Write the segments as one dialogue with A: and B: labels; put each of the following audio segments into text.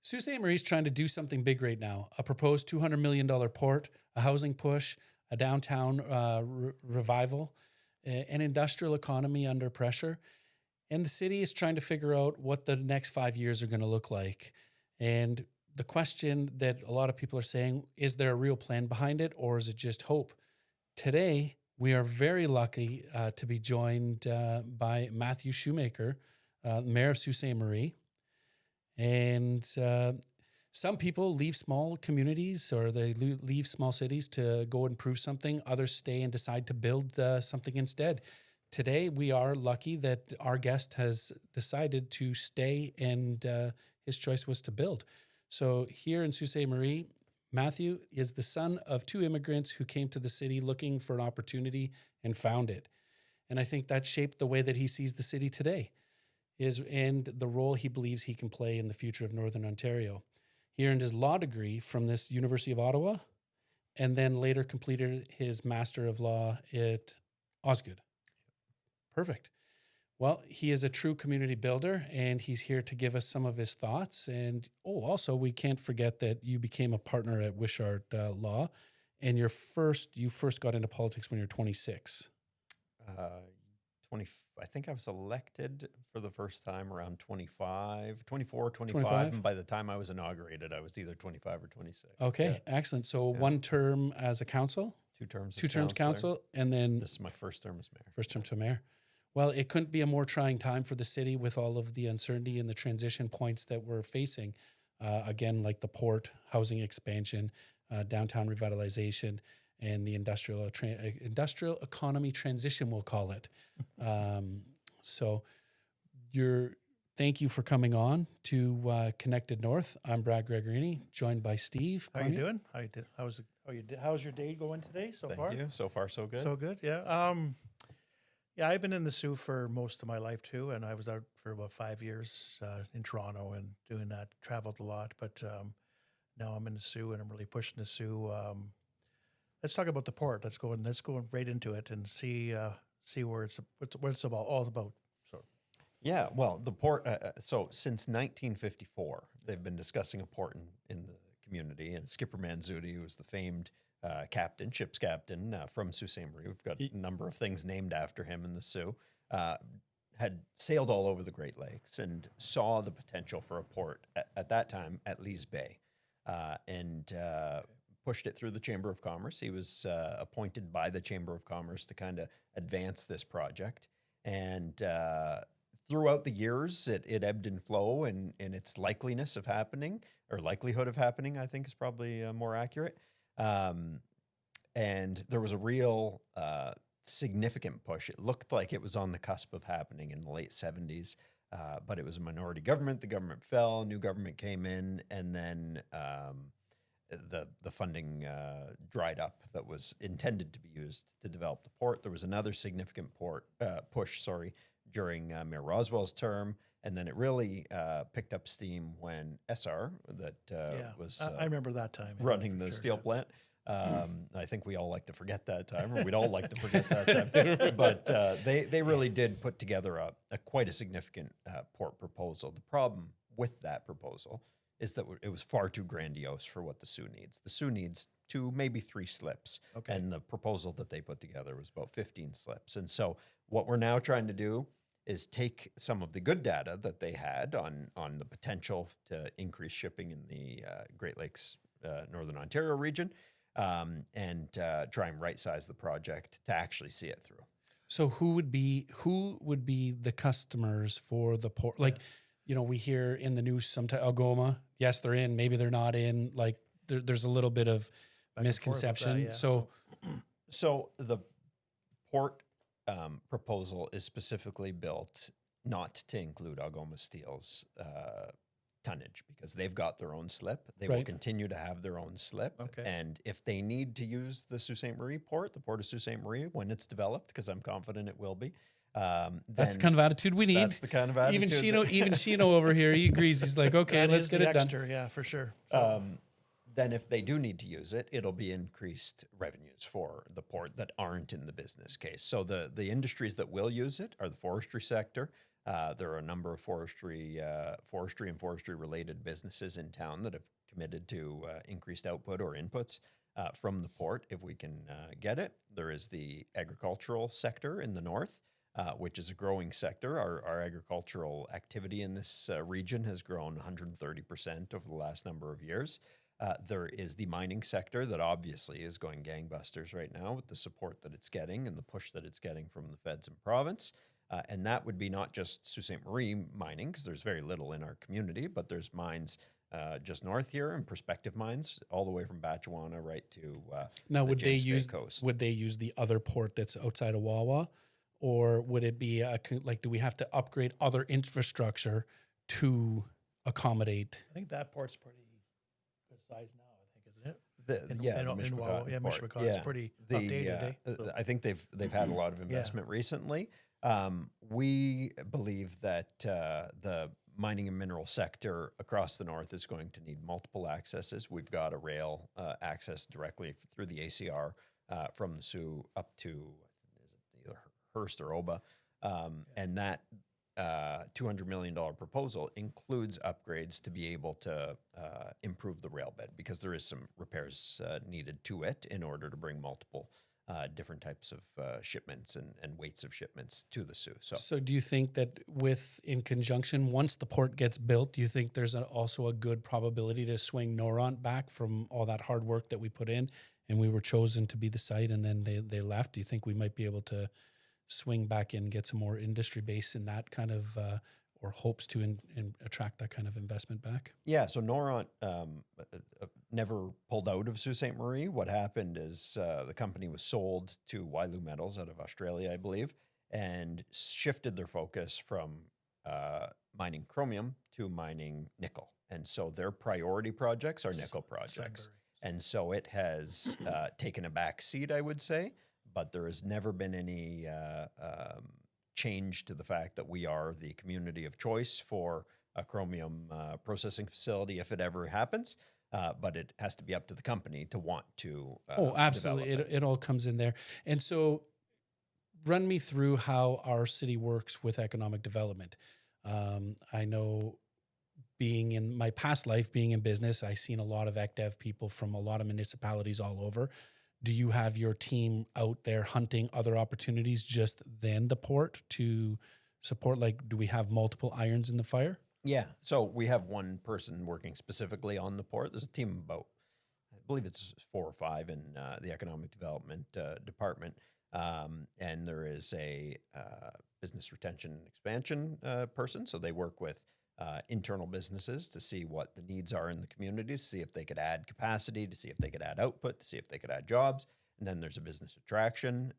A: Sault Ste. Marie's trying to do something big right now. A proposed $200 million port, a housing push, a downtown revival, an industrial economy under pressure. And the city is trying to figure out what the next 5 years are going to look like. And the question that a lot of people are saying, is there a real plan behind it, or is it just hope? Today, we are very lucky to be joined by Mathew Shoemaker, mayor of Sault Ste. Marie. And some people leave small communities or they leave small cities to go and prove something. Others stay and decide to build something instead. Today, we are lucky that our guest has decided to stay, and his choice was to build. So here in Sault Ste. Marie, Mathew is the son of two immigrants who came to the city looking for an opportunity and found it. And I think that shaped the way that he sees the city today, and the role he believes he can play in the future of Northern Ontario. He earned his law degree from this University of Ottawa, and then later completed his Master of Law at Osgoode. Perfect. Well, he is a true community builder, and he's here to give us some of his thoughts. And also, we can't forget that you became a partner at Wishart Law, and you first got into politics when you were 26.
B: 20. I think I was elected for the first time around 25, and by the time I was inaugurated, I was either 25 or 26.
A: Okay, excellent. So one term as a council?
B: Two terms
A: council, and then...
B: This is my first term as mayor.
A: First term to mayor. Well, it couldn't be a more trying time for the city with all of the uncertainty and the transition points that we're facing. Again, like the port, housing expansion, downtown revitalization, and the industrial economy transition, we'll call it. Thank you for coming on to Connected North. I'm Brad Gregorini, joined by Steve.
C: How you doing? How's your day going today so far?
B: Thank you. So far, so good.
C: So good, yeah. Yeah, I've been in the Soo for most of my life too, and I was out for about 5 years in Toronto and doing that. Traveled a lot, but now I'm in the Soo and I'm really pushing the Soo. Let's talk about the port. Let's go right into it and see where it's all about. So,
B: yeah, well, the port. So since 1954, they've been discussing a port in the community, and Skipper Manzuti, who was the famed ship's captain from Sault Ste. Marie. We've got a number of things named after him in the Soo. Had sailed all over the Great Lakes and saw the potential for a port at that time at Lees Bay, and pushed it through the Chamber of Commerce. He was appointed by the Chamber of Commerce to kind of advance this project. And throughout the years, it ebbed and flowed in its likeliness of happening, or likelihood of happening, I think is probably more accurate. And there was a real significant push. It looked like it was on the cusp of happening in the late 70s, but it was a minority government. The government fell, new government came in, and then the funding dried up that was intended to be used to develop the port. There was another significant push during Mayor Roswell's term, and then it really picked up steam when SR was
C: I remember that time
B: running the steel plant. I think we all like to forget that time, or we'd all like to forget that time. But they really did put together a quite a significant port proposal. The problem with that proposal is that it was far too grandiose for what the Soo needs. The Soo needs 2, maybe 3 slips. Okay. And the proposal that they put together was about 15 slips. And so what we're now trying to do is take some of the good data that they had on the potential to increase shipping in the Great Lakes, Northern Ontario region, and try and right-size the project to actually see it through.
A: So who would be the customers for the port? Like, we hear in the news sometimes Algoma, yes, they're in, maybe they're not in. Like, there's a little bit of misconception. So
B: the port proposal is specifically built not to include Algoma Steel's tonnage, because they've got their own slip. They will continue to have their own slip. Okay. And if they need to use the Sault Ste. Marie port, the port of Sault Ste. Marie, when it's developed, because I'm confident it will be,
A: that's the kind of attitude we need.
B: That's the kind of attitude.
A: Even Chino over here, he agrees. He's like, okay, let's get it done.
C: Yeah, for sure.
B: Then if they do need to use it, it'll be increased revenues for the port that aren't in the business case. So the industries that will use it are the forestry sector, There are a number of forestry and forestry related businesses in town that have committed to increased output or inputs from the port if we can get it. There is the agricultural sector in the north, which is a growing sector. Our agricultural activity in this region has grown 130% over the last number of years. There is the mining sector that obviously is going gangbusters right now with the support that it's getting and the push that it's getting from the feds and province. And that would be not just Sault Ste. Marie mining, because there's very little in our community, but there's mines just north here and prospective mines all the way from Batchewana right to
A: now,
B: the
A: would they
B: James Bay
A: use
B: coast.
A: would they use the other port that's outside of Wawa, or would it be like, do we have to upgrade other infrastructure to accommodate?
C: I think that port's pretty good size now, I think, isn't it?
B: The
C: Wawa,
B: Mishpachot port.
C: Mishpachot is pretty updated. So.
B: I think they've had a lot of investment recently. We believe that the mining and mineral sector across the north is going to need multiple accesses. We've got a rail access directly through the ACR from the Sault up to either Hearst or Oba, and that $200 million proposal includes upgrades to be able to improve the rail bed, because there is some repairs needed to it in order to bring multiple different types of shipments and weights of shipments to the Sault.
A: So do you think that in conjunction, once the port gets built, do you think there's also a good probability to swing Noront back from all that hard work that we put in and we were chosen to be the site and then they left? Do you think we might be able to swing back in, get some more industry base in that kind of, or hopes to attract that kind of investment back?
B: Yeah, so Noront never pulled out of Sault Ste. Marie. What happened is the company was sold to Wyloo Metals out of Australia, I believe, and shifted their focus from mining chromium to mining nickel. And so their priority projects are nickel projects. And so it has taken a back seat, I would say, but there has never been any change to the fact that we are the community of choice for a chromium processing facility if it ever happens. But it has to be up to the company to want to.
A: Absolutely. It all comes in there. And so run me through how our city works with economic development. I know, being in my past life, being in business, I've seen a lot of ECDev people from a lot of municipalities all over. Do you have your team out there hunting other opportunities just than the port to support? Like, do we have multiple irons in the fire?
B: Yeah. So we have one person working specifically on the port. There's a team of about, I believe it's 4 or 5 in the economic development department. And there is a business retention and expansion person. So they work with internal businesses to see what the needs are in the community, to see if they could add capacity, to see if they could add output, to see if they could add jobs. And then there's a business attraction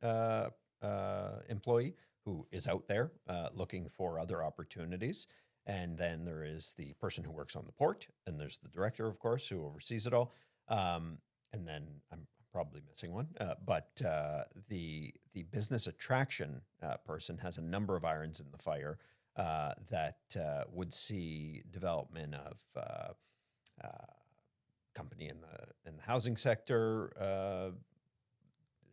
B: employee who is out there looking for other opportunities. And then there is the person who works on the port, and there's the director, of course, who oversees it all. And then I'm probably missing one, but the business attraction person has a number of irons in the fire that would see development of company in the housing sector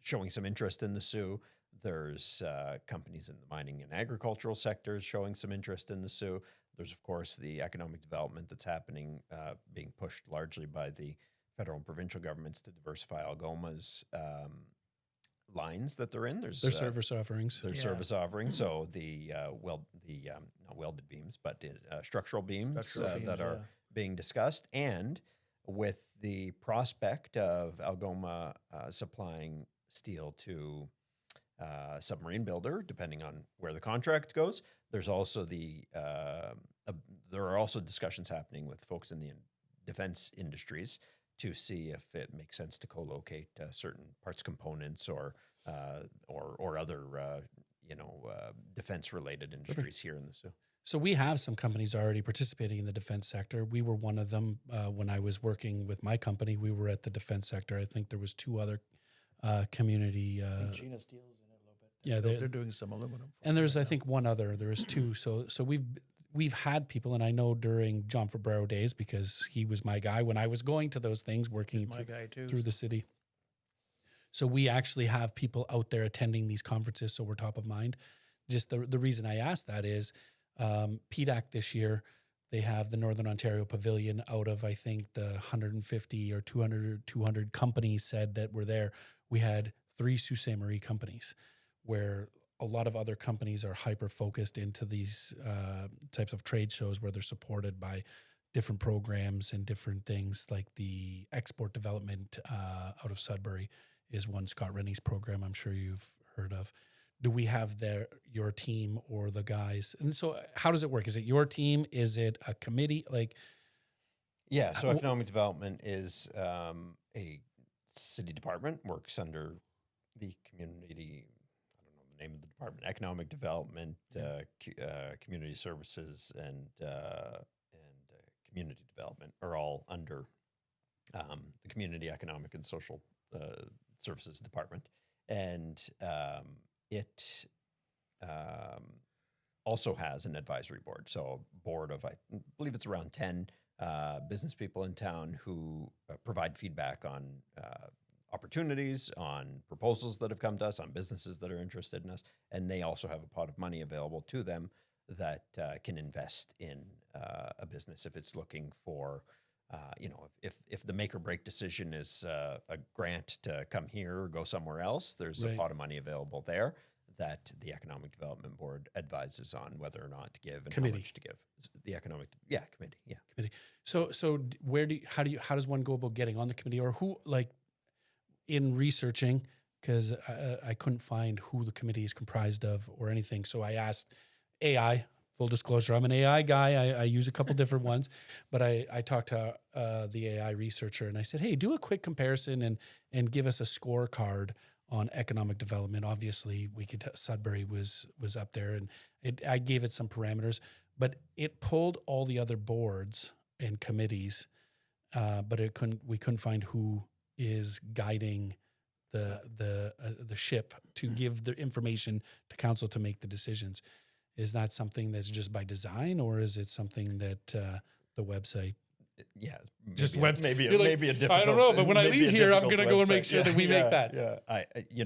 B: showing some interest in the Sault. There's companies in the mining and agricultural sectors showing some interest in the Sault. There's, of course, the economic development that's happening, being pushed largely by the federal and provincial governments to diversify Algoma's lines that they're in. There's
A: their service offerings.
B: Their service offerings. So not welded beams, but structural beams that are being discussed, and with the prospect of Algoma supplying steel to submarine builder, depending on where the contract goes. There's also there are also discussions happening with folks in the defense industries to see if it makes sense to co-locate certain parts components or other defense-related industries here in the Sault.
A: So we have some companies already participating in the defense sector. We were one of them when I was working with my company. We were at the defense sector. I think there was 2 other community.
C: Gina Steel's in it a little bit.
A: Yeah,
C: they're doing some aluminum.
A: And there's, I think, one other. There is 2. So we've had people, and I know during John Fabrero days, because he was my guy when I was going to those things, working through the city. So we actually have people out there attending these conferences, so we're top of mind. Just the reason I ask that is PDAC this year, they have the Northern Ontario Pavilion. Out of, I think, the 150 or 200 companies said that were there, we had 3 Sault Ste. Marie companies, where a lot of other companies are hyper-focused into these types of trade shows where they're supported by different programs and different things, like the export development out of Sudbury is one Scott Rennie's program I'm sure you've heard of. Do we have your team or the guys? And so how does it work? Is it your team? Is it a committee? Like,
B: Yeah, so economic development is a city department, works under the community, I don't know the name of the department, economic development, community services, and community development are all under the community economic and social services department. And it also has an advisory board. So a board of, I believe it's around 10 business people in town who provide feedback on opportunities, on proposals that have come to us, on businesses that are interested in us. And they also have a pot of money available to them that can invest in a business if it's looking for, if the make or break decision is a grant to come here or go somewhere else, there's a pot of money available there that the Economic Development Board advises on whether or not to give and how much to give. The economic, committee,
A: committee. So how does one go about getting on the committee, or who, like, in researching, because I couldn't find who the committee is comprised of or anything. So I asked AI. Full disclosure, I'm an AI guy. I use a couple different ones, but I talked to the AI researcher and I said, hey, do a quick comparison and give us a scorecard on economic development. Obviously, we could Sudbury was up there, and I gave it some parameters, but it pulled all the other boards and committees, but we couldn't find who is guiding the ship to give the information to council to make the decisions. Is that something that's just by design, or is it something that the website?
B: Yeah,
A: just website.
B: Maybe a difficult.
A: I don't know, but when I leave here, I'm going to go and make sure that we make that.
B: Yeah,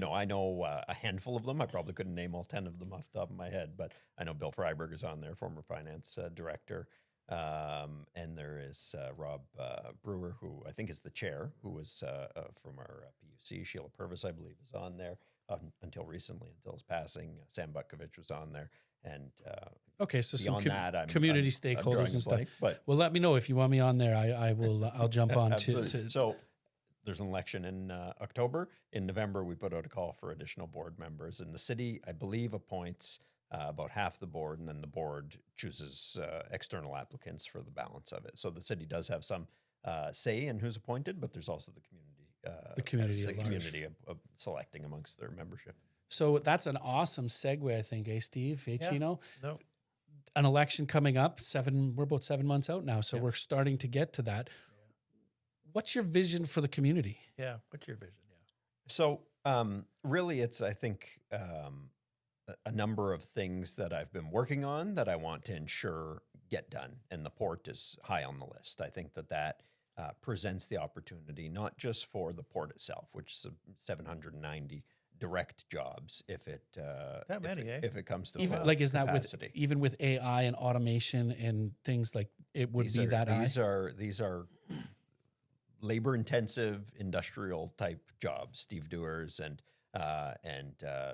B: I know a handful of them. I probably couldn't name all 10 of them off the top of my head, but I know Bill Freiberg is on there, former finance director, and there is Rob Brewer, who I think is the chair, who was from our PUC. Sheila Purvis, I believe, is on there until recently, until his passing. Sam Butkovich was on there. And
A: okay, so some
B: I'm
A: community stakeholders and stuff.
B: blank, but
A: well, let me know if you want me on there. I will. I'll jump on to.
B: So there's an election in October. In November, we put out a call for additional board members, and the city, I believe, appoints about half the board, and then the board chooses external applicants for the balance of it. So the city does have some say in who's appointed, but there's also the community of selecting amongst their membership.
A: So that's an awesome segue, I think, Steve?
C: No.
A: An election coming up, we're about 7 months out now, so we're starting to get to that. Yeah. What's your vision for the community?
C: Yeah, what's your vision? Yeah.
B: So really it's, I think, a number of things that I've been working on that I want to ensure get done, and the port is high on the list. I think that presents the opportunity not just for the port itself, which is 790 direct jobs if it comes to
A: even like is
B: capacity.
A: That with even with AI and automation and things like it would these
B: are labor intensive industrial type jobs. Steve Dewars and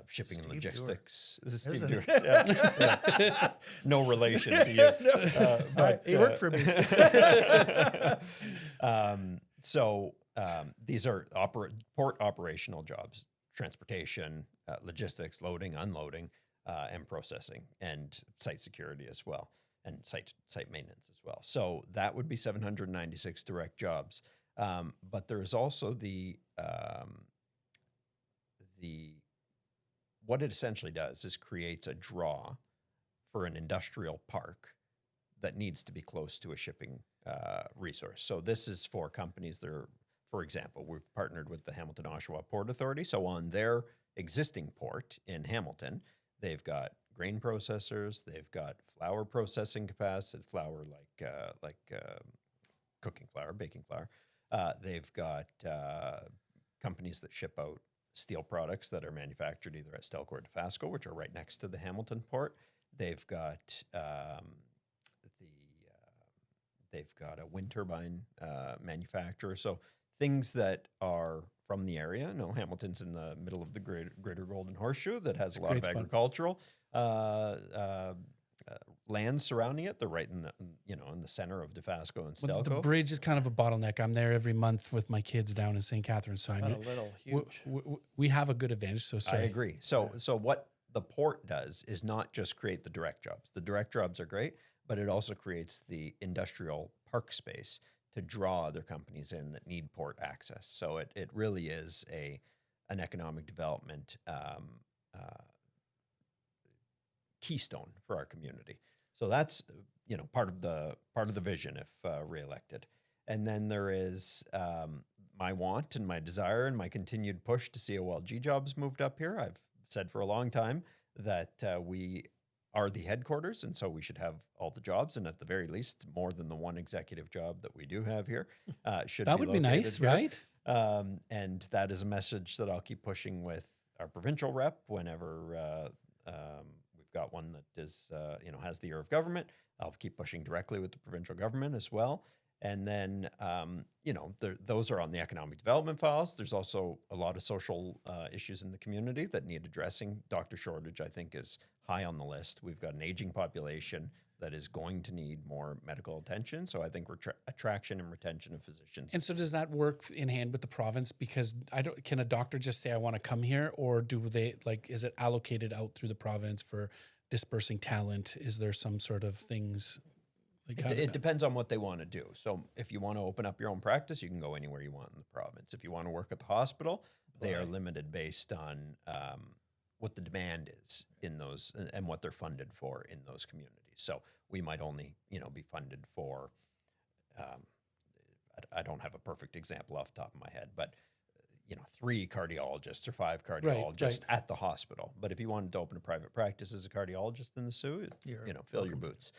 B: shipping and logistics. This is Steve Dewars. Yeah. No relation to you.
C: But he worked for me.
B: These are port operational jobs. Transportation, logistics, loading, unloading, and processing, and site security as well, and site maintenance as well. So that would be 796 direct jobs. But there is also what it essentially does is creates a draw for an industrial park that needs to be close to a shipping resource. So this is for companies that are, for example, we've partnered with the Hamilton-Oshawa Port Authority. So on their existing port in Hamilton, they've got grain processors, they've got flour processing capacity, flour like cooking flour, baking flour. They've got companies that ship out steel products that are manufactured either at Stelco or Dofasco, which are right next to the Hamilton port. They've got they've got a wind turbine manufacturer. So things that are from the area. No, Hamilton's in the middle of the greater Golden Horseshoe that has a lot of
A: spot.
B: agricultural land surrounding it. They're right in the in the center of Dofasco and
A: Well,
B: Stelco.
A: the bridge is kind of a bottleneck. I'm there every month with my kids down in St. Catharines, so I
C: Not
A: mean,
C: a little, huge.
A: we have a good advantage. So
B: I
A: sorry.
B: agree. So what the port does is not just create the direct jobs. The direct jobs are great, but it also creates the industrial park space to draw other companies in that need port access. So it really is an economic development keystone for our community. So that's part of the vision if reelected. And then there is my want and my desire and my continued push to see OLG jobs moved up here. I've said for a long time that we are the headquarters, and so we should have all the jobs, and at the very least, more than the one executive job that we do have here should.
A: That would be nice,
B: here.
A: right?
B: And that is a message that I'll keep pushing with our provincial rep whenever we've got one that is has the year of government. I'll keep pushing directly with the provincial government as well. And then, those are on the economic development files. There's also a lot of social issues in the community that need addressing. Doctor shortage, I think, is high on the list. We've got an aging population that is going to need more medical attention. So I think attraction and retention of physicians.
A: And so does that work in hand with the province? Because can a doctor just say, I want to come here, or do they is it allocated out through the province for dispersing talent? Is there some sort of things?
B: It depends on what they want to do. So if you want to open up your own practice, you can go anywhere you want in the province. If you want to work at the hospital, they are limited based on what the demand is in those and what they're funded for in those communities. So we might only, be funded for, I don't have a perfect example off the top of my head, but 3 cardiologists or 5 cardiologists at the hospital. But if you wanted to open a private practice as a cardiologist in the Sioux, fill your boots.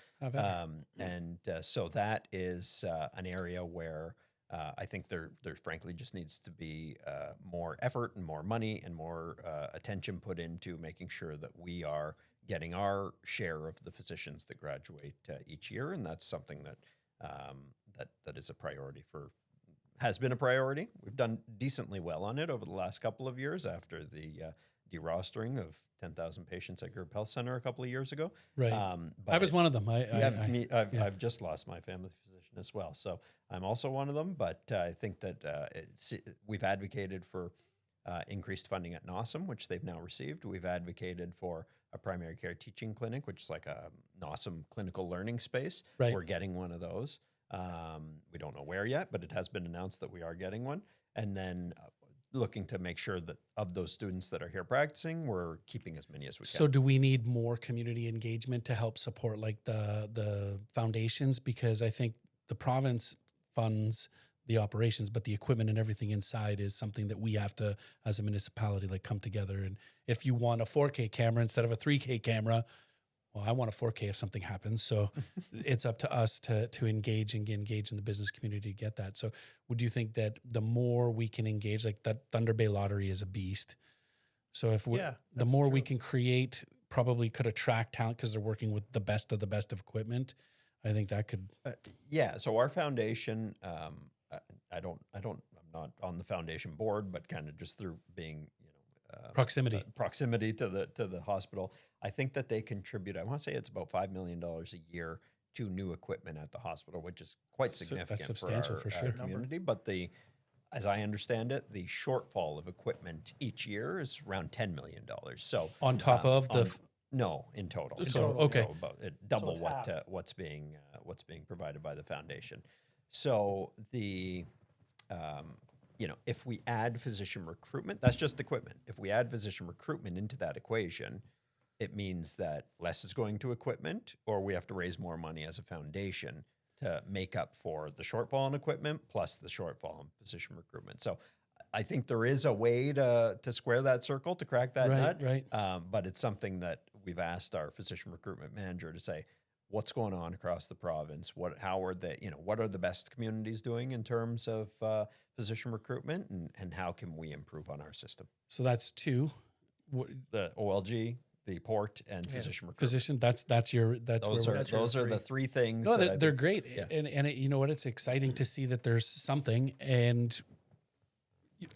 B: So that is an area where I think there frankly just needs to be more effort and more money and more attention put into making sure that we are getting our share of the physicians that graduate each year. And that's something that that is a priority has been a priority. We've done decently well on it over the last couple of years after the derostering of 10,000 patients at Gerb Health Center a couple of years ago.
A: Right. I was one of them.
B: I've just lost my family physician as well. So I'm also one of them. But I think that we've advocated for increased funding at NOSM, which they've now received. We've advocated for a primary care teaching clinic, which is like a NOSM clinical learning space.
A: Right.
B: We're getting one of those. We don't know where yet, but it has been announced that we are getting one. And then looking to make sure that of those students that are here practicing, we're keeping as many as we can.
A: So do we need more community engagement to help support the foundations? Because I think the province funds the operations, but the equipment and everything inside is something that we have to, as a municipality, come together. And if you want a 4K camera instead of a 3K camera, well, I want a 4K if something happens. So it's up to us to engage in the business community to get that. So would you think that the more we can engage, that Thunder Bay Lottery is a beast. So if the more we can create, probably could attract talent because they're working with the best of equipment. I think that could.
B: So our foundation, I'm not on the foundation board, but kind of just through being, proximity to the hospital. I think that they contribute, I want to say it's about $5 million a year to new equipment at the hospital, which is quite significant.
A: That's substantial for sure.
B: Community. But as I understand it, the shortfall of equipment each year is around $10 million. So
A: on top of
B: no, in total.
A: Okay.
B: So about double what's being provided by the foundation. So if we add physician recruitment, that's just equipment. If we add physician recruitment into that equation, it means that less is going to equipment, or we have to raise more money as a foundation to make up for the shortfall in equipment plus the shortfall in physician recruitment. So I think there is a way to square that circle, to crack that nut.
A: Right.
B: But it's something that we've asked our physician recruitment manager to say, what's going on across the province? What are the best communities doing in terms of physician recruitment, and how can we improve on our system?
A: So that's 2.
B: The OLG the port, and physician recruitment.
A: Physician, that's
B: Those
A: where
B: are those are the three things.
A: no,
B: that
A: they're great,
B: Yeah.
A: and you know what? It's exciting to see that there's something, and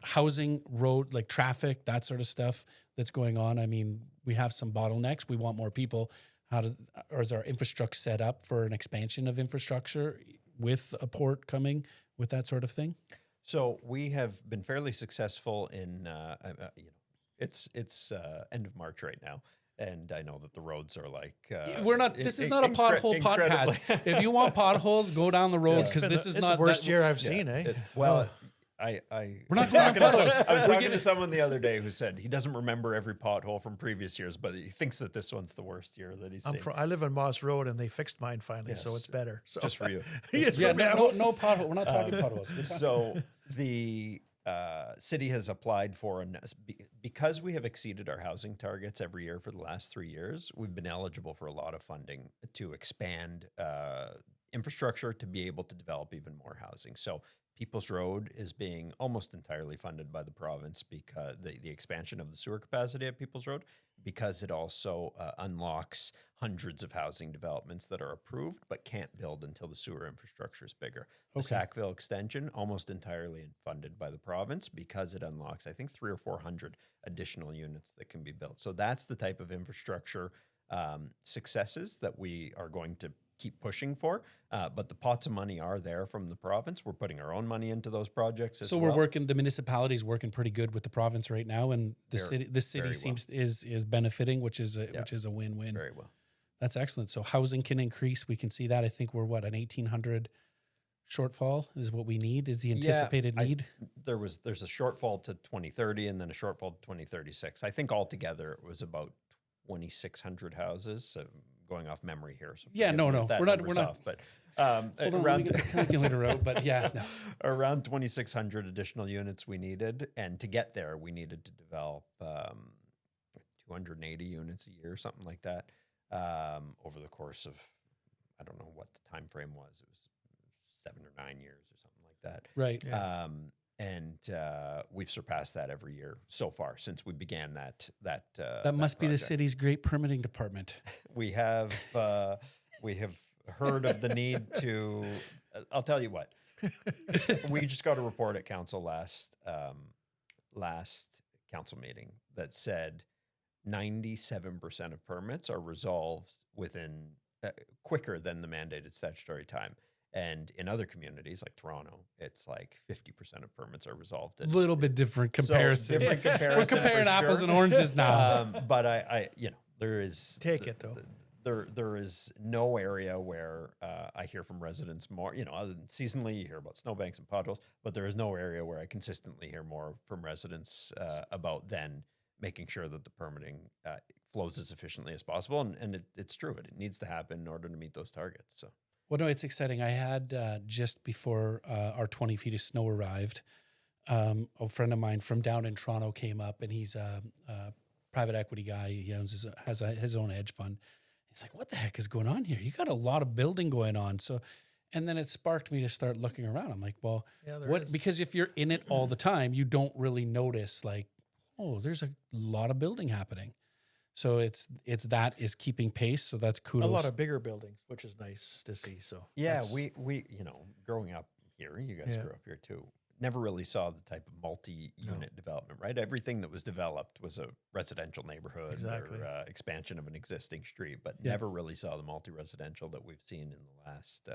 A: housing, road, like traffic, that sort of stuff that's going on. I mean, we have some bottlenecks. We want more people. Or is our infrastructure set up for an expansion of infrastructure with a port coming, with that sort of thing?
B: So we have been fairly successful in, it's end of March right now. And I know that the roads are like
A: We're not. This is not a pothole podcast. If you want potholes, go down the road because this is not
C: the worst year I've seen.
B: Well,
A: we're not going to potholes.
B: I was talking to someone the other day who said he doesn't remember every pothole from previous years, but he thinks that this one's the worst year that he's seen.
C: I live on Moss Road, and they fixed mine finally, so it's better. So
B: just for you.
A: No pothole. We're not talking potholes.
B: So the city has applied for, because we have exceeded our housing targets every year for the last 3 years, we've been eligible for a lot of funding to expand infrastructure to be able to develop even more housing. So People's Road is being almost entirely funded by the province because the expansion of the sewer capacity at People's Road, because it also unlocks hundreds of housing developments that are approved but can't build until the sewer infrastructure is bigger. The Sackville extension, almost entirely funded by the province because it unlocks, I think, 300 or 400 additional units that can be built. So that's the type of infrastructure successes that we are going to keep pushing for, but the pots of money are there from the province. We're putting our own money into those projects as well.
A: So we're working. The municipality's working pretty good with the province right now, and the city seems is benefiting, which is a win-win.
B: Very well.
A: That's excellent. So housing can increase. We can see that. I think we're an 1,800 shortfall is what we need. Is the anticipated need?
B: There's a shortfall to 2030, and then a shortfall to 2036. I think altogether it was about 2,600 houses. So going off memory here. So
A: we're not
B: off, but
A: around the calculator out, but
B: around 2,600 additional units we needed, and to get there we needed to develop 280 units a year, something like that, over the course of, I don't know what the time frame was. It was 7 or 9 years or something like that.
A: Right.
C: Yeah.
B: And we've surpassed that every year so far since we began that
A: must be the city's great permitting department.
B: We have heard of the need to. I'll tell you what. We just got a report at council last council meeting that said 97% of permits are resolved within quicker than the mandated statutory time. And in other communities like Toronto, it's like 50% of permits are resolved.
A: A little bit different comparison.
B: So different comparison.
A: We're comparing apples and oranges now.
B: But I there is
C: Take it though.
B: There is no area where I hear from residents more. Other than seasonally, you hear about snowbanks and potholes, but there is no area where I consistently hear more from residents about then making sure that the permitting flows as efficiently as possible. And it's true. It needs to happen in order to meet those targets. So.
A: Well, no, it's exciting. I had just before our 20 feet of snow arrived, a friend of mine from down in Toronto came up, and he's a private equity guy. He owns his own hedge fund. He's like, "What the heck is going on here? You got a lot of building going on." So, and then it sparked me to start looking around. I'm like, "Well, what?" Because if you're in it all the time, you don't really notice like, "Oh, there's a lot of building happening." So it's that is keeping pace. So that's kudos.
C: A lot of bigger buildings, which is nice to see. So
B: yeah, we growing up here, you guys grew up here too. Never really saw the type of multi-unit development, right? Everything that was developed was a residential neighborhood or expansion of an existing street, but never really saw the multi-residential that we've seen in the last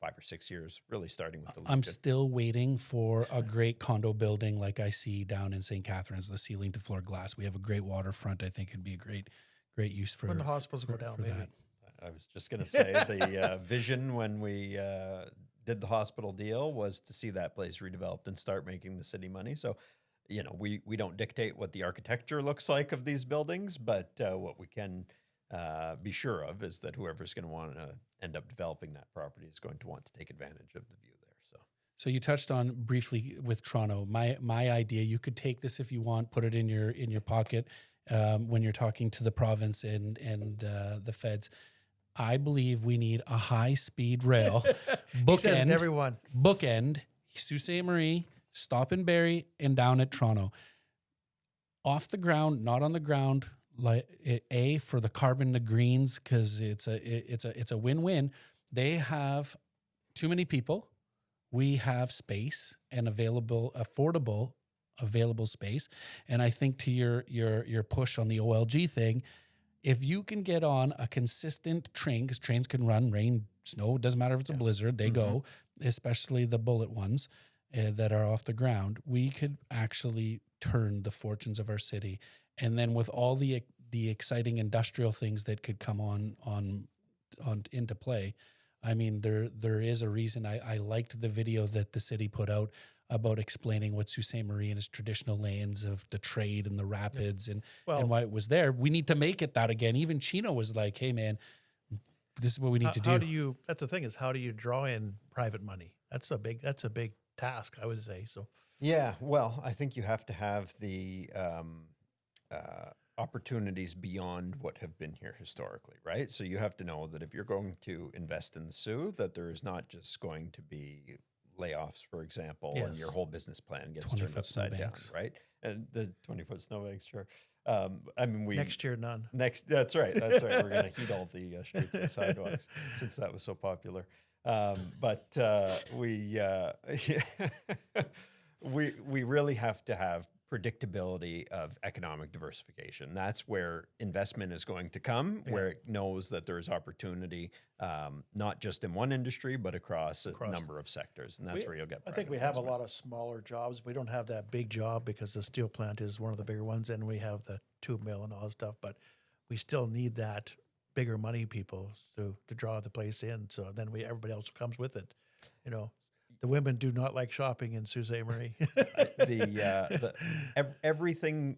B: 5 or 6 years, really starting with the Legion.
A: I'm still waiting for a great condo building like I see down in St. Catharines, the ceiling to floor glass. We have a great waterfront. I think it'd be a great use for
C: when the hospitals go down.
A: For
C: maybe.
A: that.
B: I was just going to say the vision when we did the hospital deal was to see that place redeveloped and start making the city money. So, we don't dictate what the architecture looks like of these buildings, but what we can be sure of is that whoever's going to want to end up developing that property is going to want to take advantage of the view there.
A: So you touched on briefly with Toronto. My idea, you could take this if you want, put it in your pocket when you're talking to the province and the feds. I believe we need a high-speed rail bookend Sault Ste. Marie, stop in Barrie, and down at Toronto. Off the ground, not on the ground, like for the carbon to greens, because it's a win-win. They have too many people. We have space and affordable space. And I think to your push on the OLG thing, if you can get on a consistent train, because trains can run rain, snow, doesn't matter if it's a blizzard, they go, especially the bullet ones that are off the ground, we could actually turn the fortunes of our city. And then with all the exciting industrial things that could come on into play, I mean, there is a reason I liked the video that the city put out about explaining what Sault Ste. Marie and its traditional lands of the trade and the rapids and why it was there. We need to make it that again. Even Chino was like, hey, man, this is what we need to do.
C: That's the thing is, how do you draw in private money? That's a big task, I would say. So
B: yeah, well, I think you have to have the opportunities beyond what have been here historically, right? So you have to know that if you're going to invest in the Soo, that there is not just going to be layoffs, for example, and your whole business plan gets turned upside down, right? And the 20-foot snowbanks, sure. I mean,
C: next year, none.
B: That's right. We're going to heat all the streets and sidewalks since that was so popular. But we really have to have predictability of economic diversification. That's where investment is going to come, where it knows that there's opportunity, not just in one industry, but across a number of sectors. And that's where you'll get
C: I think we have a lot of smaller jobs. We don't have that big job because the steel plant is one of the bigger ones, and we have the tube mill and all that stuff, but we still need that bigger money people to draw the place in. So then everybody else comes with it, you know. The women do not like shopping in Sault Ste. Marie.
B: Everything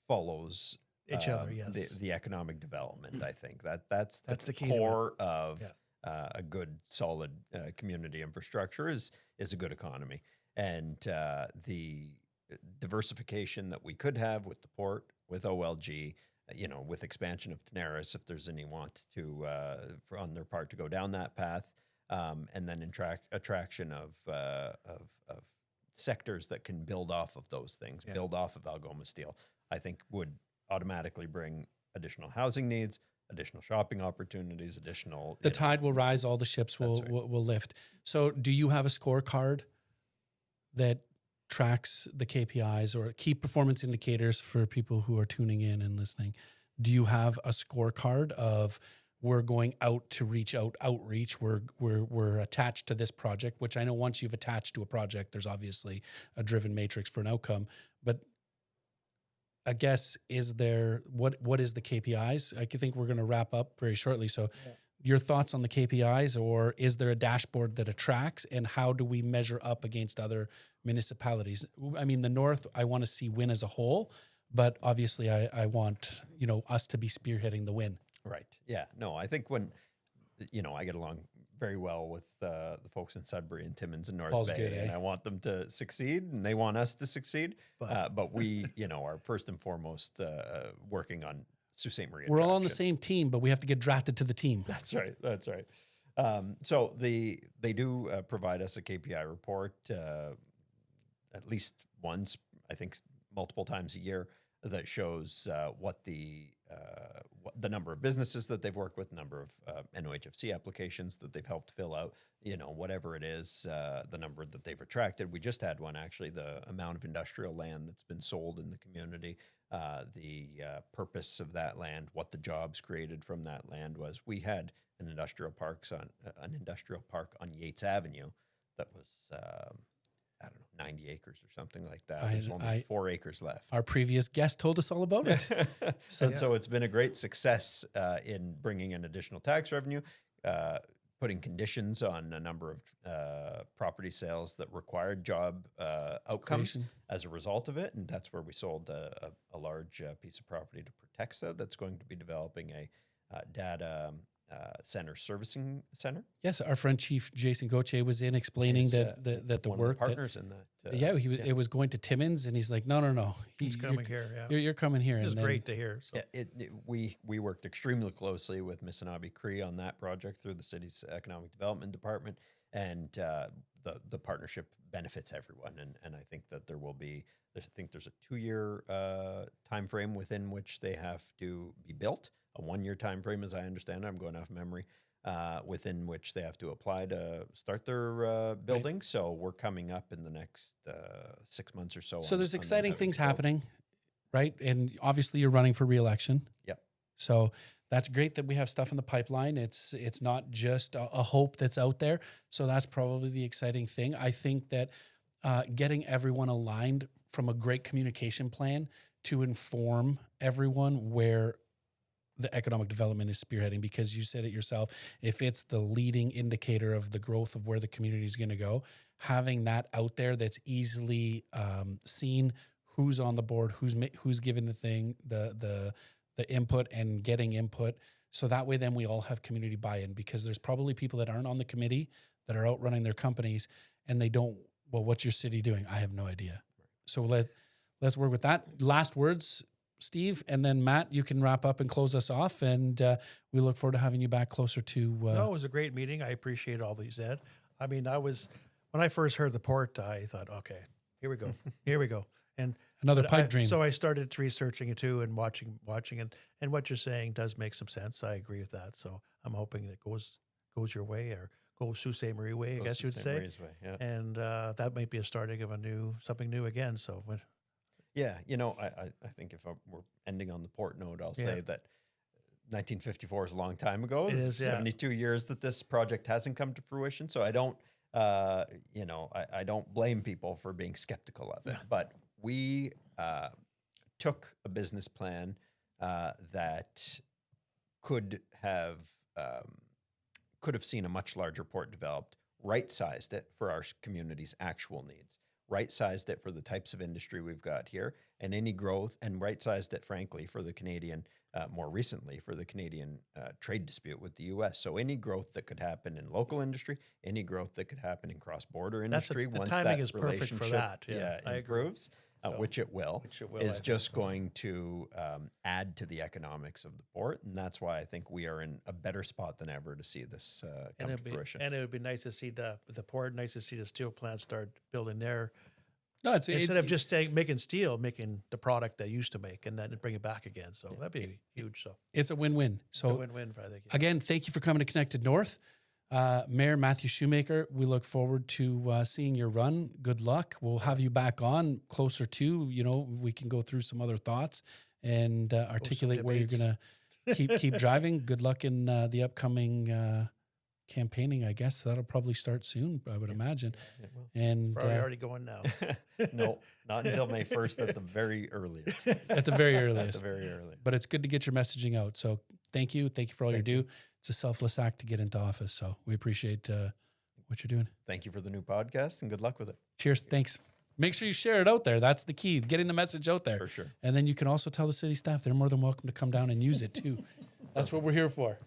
B: follows
C: each other. Yes,
B: the economic development. I think that's the
C: key
B: core of a good, solid community infrastructure is a good economy, and the diversification that we could have with the port, with OLG. With expansion of Daenerys, if there's any want to on their part to go down that path. And then attraction of sectors that can build off of those things, build off of Algoma Steel, I think would automatically bring additional housing needs, additional shopping opportunities, additional...
A: The tide will rise, all the ships will lift. So do you have a scorecard that tracks the KPIs or key performance indicators for people who are tuning in and listening? Do you have a scorecard of... we're going out to outreach. We're attached to this project, which I know once you've attached to a project, there's obviously a driven matrix for an outcome. But I guess, what is the KPIs? I think we're going to wrap up very shortly. So your thoughts on the KPIs, or is there a dashboard that attracts, and how do we measure up against other municipalities? I mean, the North, I want to see win as a whole, but obviously I want, us to be spearheading the win.
B: Right. Yeah. No, I think when, I get along very well with the folks in Sudbury and Timmins and North
A: Paul's
B: Bay,
A: good,
B: and I want them to succeed, and they want us to succeed. But we, are first and foremost working on Sault Ste. Marie.
A: We're all on the same team, but we have to get drafted to the team.
B: That's right. That's right. So they do provide us a KPI report at least once, I think multiple times a year, that shows what the number of businesses that they've worked with, number of NOHFC applications that they've helped fill out, whatever it is, the number that they've attracted. We just had one, actually, the amount of industrial land that's been sold in the community, the purpose of that land, what the jobs created from that land was. We had an industrial park on Yates Avenue that was, 90 acres or something like that. There's only 4 acres left.
A: Our previous guest told us all about it.
B: So it's been a great success in bringing in additional tax revenue, putting conditions on a number of property sales that required job outcomes as a result of it. And that's where we sold a large piece of property to Protexa that's going to be developing a data servicing center.
A: Yes, our friend Chief Jason Gauthier was in explaining that the
B: one
A: work
B: of the partners in that.
A: It was going to Timmins, and he's like, no,
C: he's coming here. Yeah,
A: you're coming here.
C: It's great to hear. So.
B: Yeah, we worked extremely closely with Missinaibi Cree on that project through the city's economic development department, and the partnership benefits everyone. And I think that there's a 2-year time frame within which they have to be built, a 1-year time frame, as I understand it. I'm going off memory. Within which they have to apply to start their building. Right. So we're coming up in the next 6 months or so.
A: So there's exciting things happening, right? And obviously you're running for re-election.
B: Yep.
A: So that's great that we have stuff in the pipeline. It's not just a hope that's out there. So that's probably the exciting thing. I think that getting everyone aligned from a great communication plan to inform everyone where the economic development is spearheading, because you said it yourself, if it's the leading indicator of the growth of where the community is going to go, having that out there that's easily seen, who's on the board, who's giving the thing, the input and getting input. So that way then we all have community buy-in, because there's probably people that aren't on the committee that are out running their companies and they don't, well, what's your city doing? I have no idea. So let's work with that. Last words, Steve, and then Matt, you can wrap up and close us off, and we look forward to having you back closer to...
C: No, it was a great meeting. I appreciate all that you said. I mean, when I first heard the port, I thought, okay, here we go. Here we go. And
A: another pipe dream.
C: So I started researching it too and watching and what you're saying does make some sense. I agree with that. So I'm hoping it goes your way, or goes Sault Ste. Marie way, I guess you would say.
B: Way, yeah.
C: And that might be a starting of something new again. So
B: yeah, I think if we're ending on the port note, I'll say that 1954 is a long time ago.
C: It is,
B: 72 years that this project hasn't come to fruition. So I don't, I don't blame people for being skeptical of it. But we took a business plan that could have seen a much larger port developed, right-sized it for our community's actual needs, right-sized it for the types of industry we've got here and any growth, and right-sized it, frankly, for the Canadian, more recently, for the Canadian trade dispute with the U.S. So any growth that could happen in local industry, any growth that could happen in cross-border industry,
C: the
B: once
C: timing
B: that
C: is perfect for that.
B: improves, which it will, is just going to add to the economics of the port. And that's why I think we are in a better spot than ever to see this come to fruition.
C: And it would be nice to see the port, nice to see the steel plant start building their...
A: No,
C: instead of just making steel, making the product they used to make, and then bring it back again. So that'd be huge. So
A: it's a win-win. So
C: it's a win-win, I think. Yeah.
A: Again, thank you for coming to Connected North. Mayor Mathew Shoemaker, we look forward to seeing your run. Good luck. We'll have you back on closer to, we can go through some other thoughts and articulate where you're going to keep driving. Good luck in the upcoming campaigning, I guess. That'll probably start soon, I would imagine. And
C: probably already going now.
B: No, not until May 1st at the very earliest.
A: At the very earliest.
B: At the very earliest.
A: But it's good to get your messaging out. So thank you. Thank you for all you do. It's a selfless act to get into office. So we appreciate what you're doing.
B: Thank you for the new podcast, and good luck with it.
A: Cheers. Thanks. Make sure you share it out there. That's the key, getting the message out there.
B: For sure.
A: And then you can also tell the city staff they're more than welcome to come down and use it too. That's what we're here for.